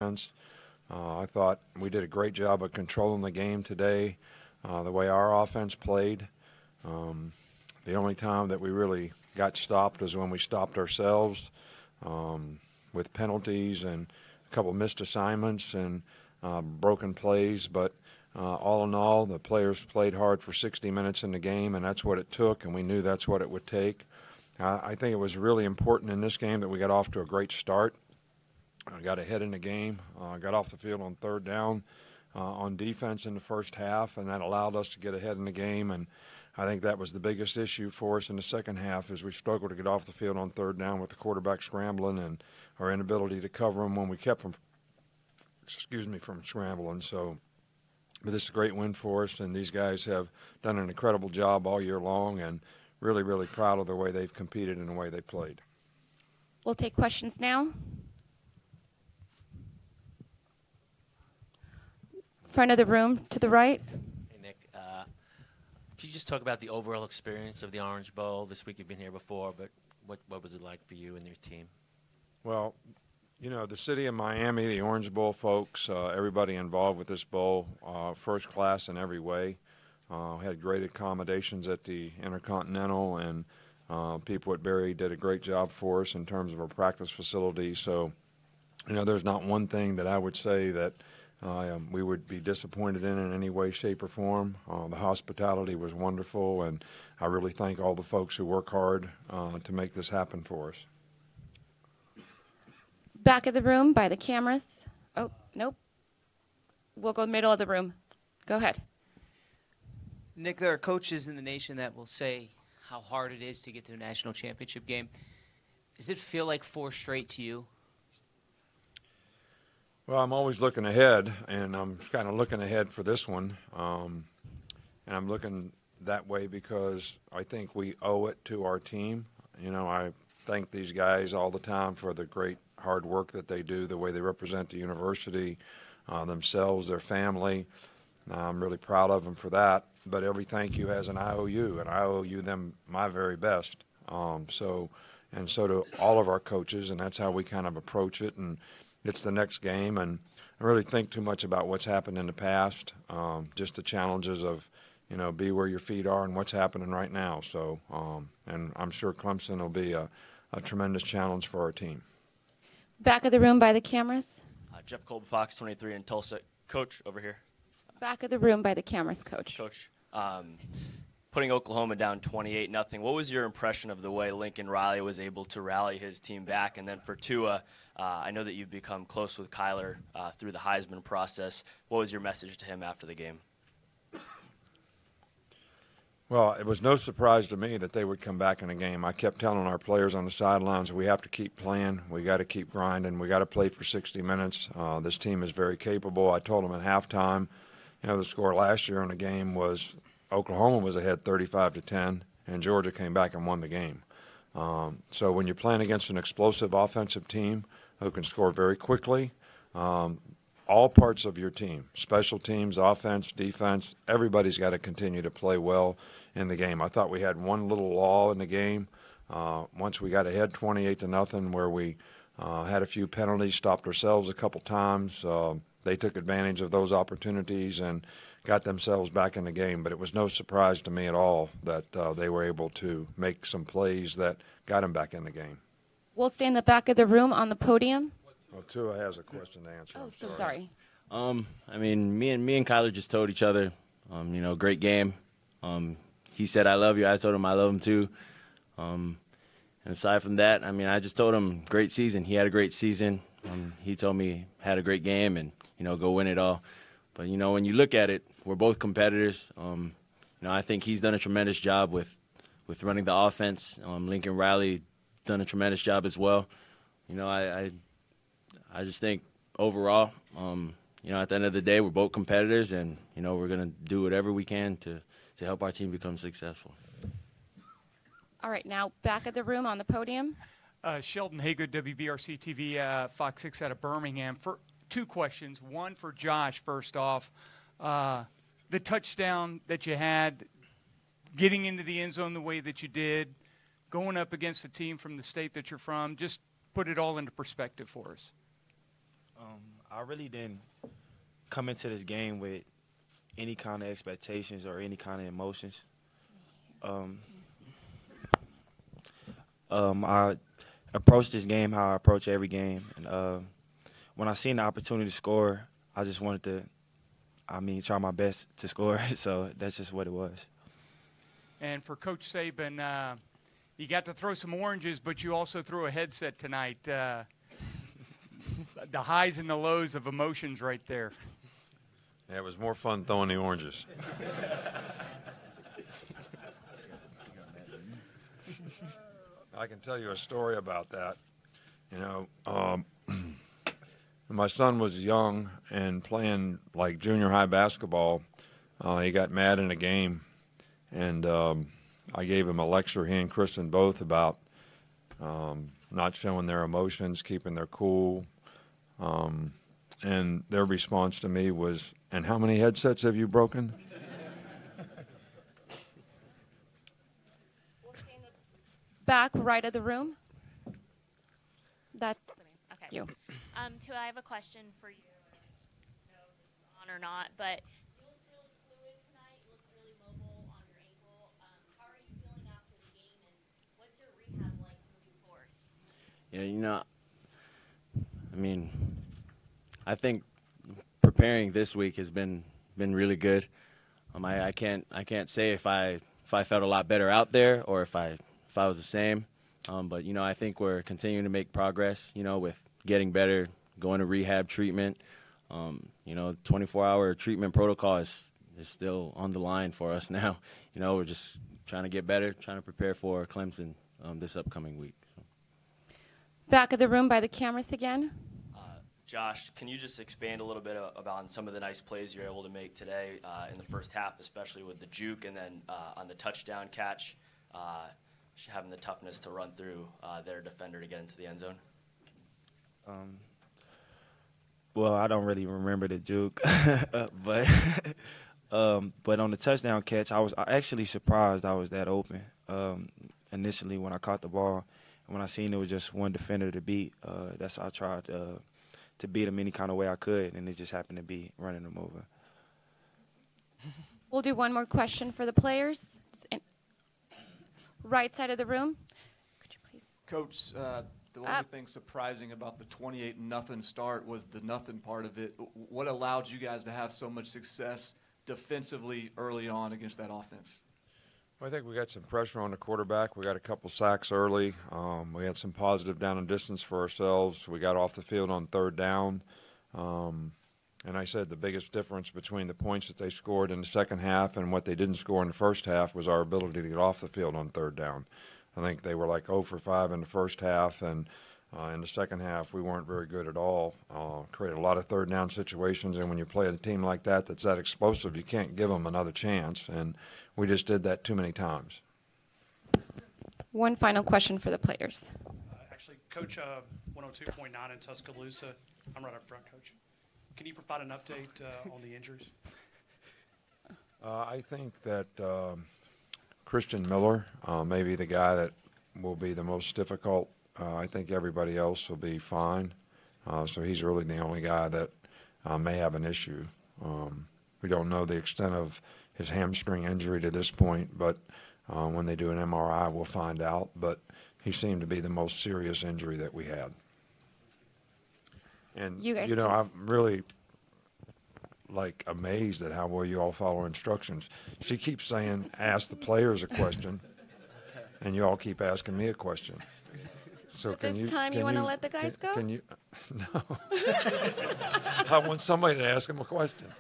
defense. I thought we did a great job of controlling the game today, the way our offense played. The only time that we really got stopped was when we stopped ourselves with penalties and a couple missed assignments and broken plays. But all in all, the players played hard for 60 minutes in the game, and that's what it took, and we knew that's what it would take. I think it was really important in this game that we got off to a great start. Got ahead in the game, got off the field on third down on defense in the first half, and that allowed us to get ahead in the game. And I think that was the biggest issue for us in the second half, is we struggled to get off the field on third down with the quarterback scrambling and our inability to cover him when we kept him, from scrambling. So, but this is a great win for us, and these guys have done an incredible job all year long, and really, really proud of the way they've competed and the way they played. We'll take questions now. Front of the room to the right. Hey, Nick. Could you just talk about the overall experience of the Orange Bowl? This week you've been here before, but what was it like for you and your team? Well, you know, the city of Miami, the Orange Bowl folks, everybody involved with this bowl, first class in every way. Had great accommodations at the Intercontinental, and people at Berry did a great job for us in terms of our practice facility. So, you know, there's not one thing that I would say that we would be disappointed in any way, shape, or form. The hospitality was wonderful, and I really thank all the folks who work hard to make this happen for us. Back of the room by the cameras. Oh, nope. We'll go middle of the room. Go ahead. Nick, there are coaches in the nation that will say how hard it is to get to a national championship game. Does it feel like 4 straight to you? Well, I'm always looking ahead, and I'm kind of looking ahead for this one. And I'm looking that way because I think we owe it to our team. You know, I thank these guys all the time for the great hard work that they do, the way they represent the university, themselves, their family. I'm really proud of them for that. But every thank you has an IOU, and I owe you them my very best. So do all of our coaches, and that's how we kind of approach it. And it's the next game, and I really think too much about what's happened in the past, just the challenges of, you know, be where your feet are and what's happening right now. So, and I'm sure Clemson will be a tremendous challenge for our team. Back of the room by the cameras. Jeff Kolb, Fox 23 in Tulsa. Coach, over here. Back of the room by the cameras, Coach. Coach, putting Oklahoma down 28-0, what was your impression of the way Lincoln Riley was able to rally his team back? And then for Tua, I know that you've become close with Kyler through the Heisman process. What was your message to him after the game? Well, it was no surprise to me that they would come back in a game. I kept telling our players on the sidelines, we have to keep playing, we got to keep grinding, we got to play for 60 minutes. This team is very capable. I told them at halftime, you know, the score last year in the game was Oklahoma was ahead 35-10, and Georgia came back and won the game. So when you're playing against an explosive offensive team who can score very quickly, all parts of your team, special teams, offense, defense, everybody's got to continue to play well in the game. I thought we had one little lull in the game once we got ahead 28-0, where we had a few penalties, stopped ourselves a couple times. They took advantage of those opportunities and got themselves back in the game. But it was no surprise to me at all that they were able to make some plays that got them back in the game. We'll stay in the back of the room on the podium. Well, Tua has a question to answer. Oh, so sorry. I mean, me and Kyler just told each other, you know, great game. He said, I love you. I told him I love him too. And aside from that, I mean, I just told him great season. He had a great season. He told me had a great game and, you know, go win it all. But, you know, when you look at it, we're both competitors. You know, I think he's done a tremendous job with running the offense. Lincoln Riley done a tremendous job as well. You know, I just think overall, you know, at the end of the day, we're both competitors, and, you know, we're going to do whatever we can to help our team become successful. All right, now back of the room on the podium. Sheldon Haygood, WBRC TV, Fox 6 out of Birmingham. For 2 questions. One for Josh, first off. The touchdown that you had, getting into the end zone the way that you did, going up against a team from the state that you're from, just put it all into perspective for us. I really didn't come into this game with any kind of expectations or any kind of emotions. I approached this game how I approach every game, and when I seen the opportunity to score, I just wanted to, try my best to score. So that's just what it was. And for Coach Saban, you got to throw some oranges, but you also threw a headset tonight. The highs and the lows of emotions right there. Yeah, it was more fun throwing the oranges. I can tell you a story about that. You know, my son was young and playing like junior high basketball. He got mad in a game, and I gave him a lecture, he and Kristen both, about not showing their emotions, keeping their cool. And their response to me was, "And how many headsets have you broken?" Back right of the room. That's Okay. you. Tua, I have a question for you. I don't know if this is on or not, but you looked really fluid tonight. You looked really mobile on your ankle. How are you feeling after the game, and what's your rehab like moving forward? Yeah, I think preparing this week has been really good. I can't say if I felt a lot better out there or if I was the same. But I think we're continuing to make progress. With getting better, going to rehab treatment. 24-hour treatment protocol is still on the line for us now. We're just trying to get better, trying to prepare for Clemson this upcoming week. So. Back of the room by the cameras again. Josh, can you just expand a little bit about some of the nice plays you're able to make today in the first half, especially with the juke and then on the touchdown catch, having the toughness to run through their defender to get into the end zone? Well, I don't really remember the juke, but on the touchdown catch, I was actually surprised I was that open initially when I caught the ball. And when I seen it was just one defender to beat, that's how I tried to beat him any kind of way I could, and it just happened to be running him over. We'll do one more question for the players. Right side of the room. Could you please? Coach, the only thing surprising about the 28-0 start was the nothing part of it. What allowed you guys to have so much success defensively early on against that offense? Well, I think we got some pressure on the quarterback. We got a couple sacks early. We had some positive down and distance for ourselves. We got off the field on third down. And I said the biggest difference between the points that they scored in the second half and what they didn't score in the first half was our ability to get off the field on third down. I think they were like 0 for 5 in the first half, and in the second half we weren't very good at all. Created a lot of third down situations, and when you play a team like that that's that explosive, you can't give them another chance, and we just did that too many times. One final question for the players. Actually, Coach, 102.9 in Tuscaloosa. I'm right up front, Coach. Can you provide an update on the injuries? I think that Christian Miller may be the guy that will be the most difficult. I think everybody else will be fine. So he's really the only guy that may have an issue. We don't know the extent of his hamstring injury to this point, but when they do an MRI, we'll find out. But he seemed to be the most serious injury that we had. And, I'm really, amazed at how well you all follow instructions. She keeps saying, ask the players a question, and you all keep asking me a question. So But this time you want to let the guys go? Can you? No. I want somebody to ask them a question.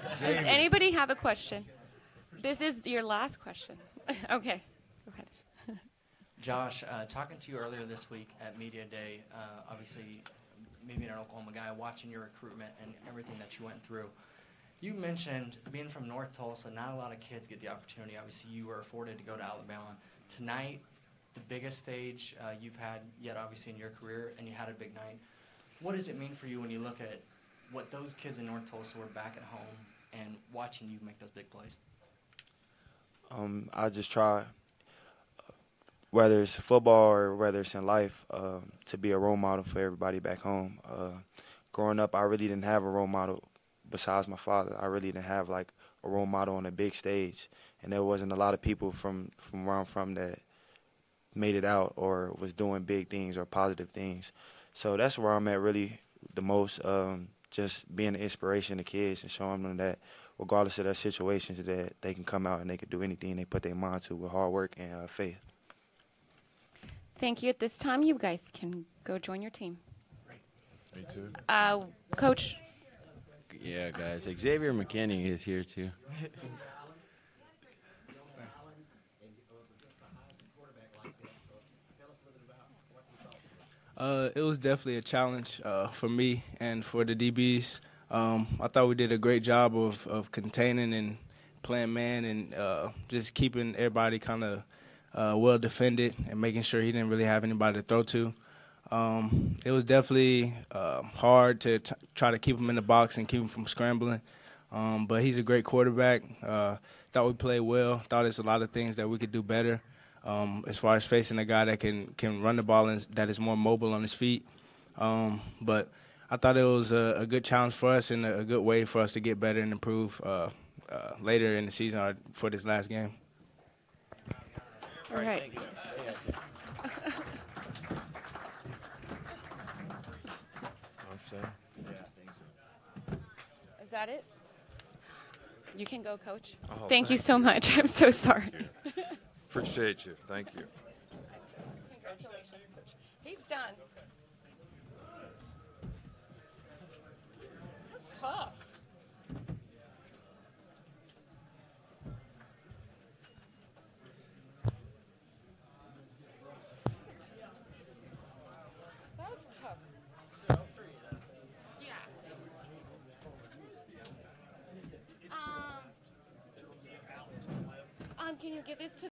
Does anybody have a question? This is your last question. Okay, go ahead. Josh, talking to you earlier this week at Media Day, obviously maybe an Oklahoma guy, watching your recruitment and everything that you went through. You mentioned being from North Tulsa, not a lot of kids get the opportunity. Obviously, you were afforded to go to Alabama. Tonight, the biggest stage you've had yet, obviously, in your career, and you had a big night. What does it mean for you when you look at what those kids in North Tulsa were back at home and watching you make those big plays? I just try, whether it's football or whether it's in life, to be a role model for everybody back home. growing up, I really didn't have a role model besides my father. I really didn't have like a role model on a big stage, and there wasn't a lot of people from where I'm from that made it out or was doing big things or positive things. So that's where I'm at really the most, just being an inspiration to kids and showing them that regardless of their situations, that they can come out and they can do anything they put their mind to with hard work and faith. Thank you. At this time, you guys can go join your team. Me too. Coach. Yeah, guys. Xavier McKinney is here too. It was definitely a challenge for me and for the DBs. I thought we did a great job of containing and playing man and just keeping everybody kind of well defended and making sure he didn't really have anybody to throw to. It was definitely hard to try to keep him in the box and keep him from scrambling. But he's a great quarterback. Thought we played well. Thought there's a lot of things that we could do better. As far as facing a guy that can run the ball and that is more mobile on his feet. But I thought it was a good challenge for us and a good way for us to get better and improve later in the season or for this last game. All right. Is that it? You can go, Coach. Oh, thank you so much. I'm so sorry. Appreciate you. Thank you. Congratulations. He's done. That's tough. That was tough. Yeah. Can you give this to